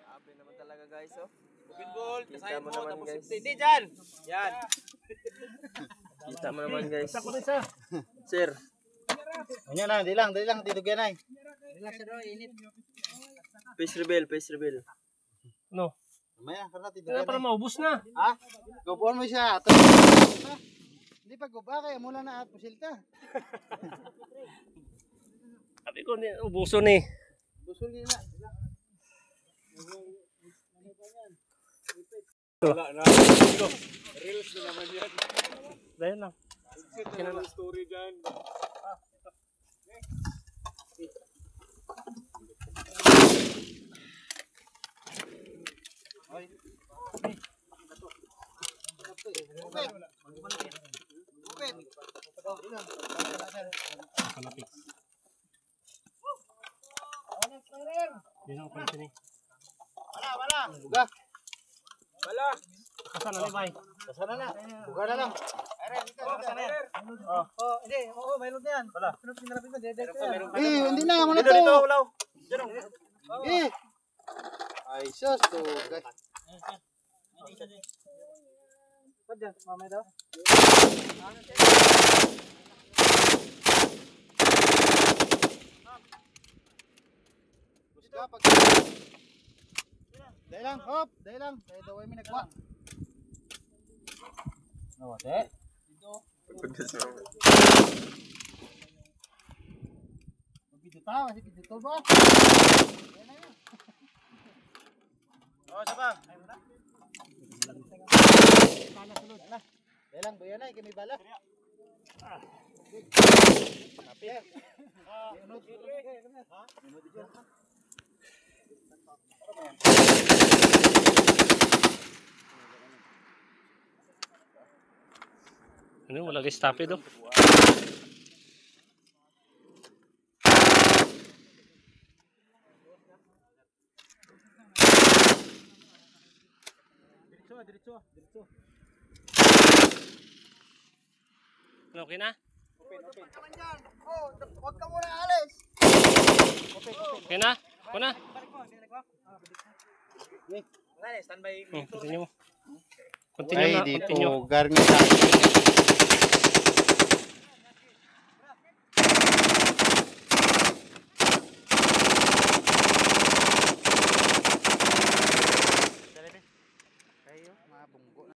Sabi naman talaga guys, oh. Open ball, Kita mo naman guys. Hindi dyan. Yan. Kita mo naman guys. Sir. Ano na, di lang, dito ganay. Relax na init. Face reveal. No. Mamaya, para dito Kaya para maubos na. Ha? Gubuan mo siya. Hindi pa guba kaya mula na at pusilta. Sabi ko, ubuso ni. Busol nila. Wala na. Reels na naman yan. Dahil lang. Kinala story dyan. Kalapit. Yun ang kwento ni. Wala. Buga. Wala. Kasan na bay? Kasana na. Buga na lang. Oo, mayroon yan. Wala. Hindi na. Ako na to. Dito, wala. Ay, sus. Guys. Diyan, mamaya daw. Busga pag. Dahil lang, hop. Dahil lang. Dahil daw ay may nagwa. Oo, te. Video ta, masih video to ba? Oo, saba. Sana sulod na. Dahil lang, buya na. Kami bala. Tapi ya. Ano, wala guys tapi do. Diretso. Okay na? Huwag ka muna alis. Okay na? Okay na? Standby. Continue mo. Continue na. Ay, dito Continue. garni sa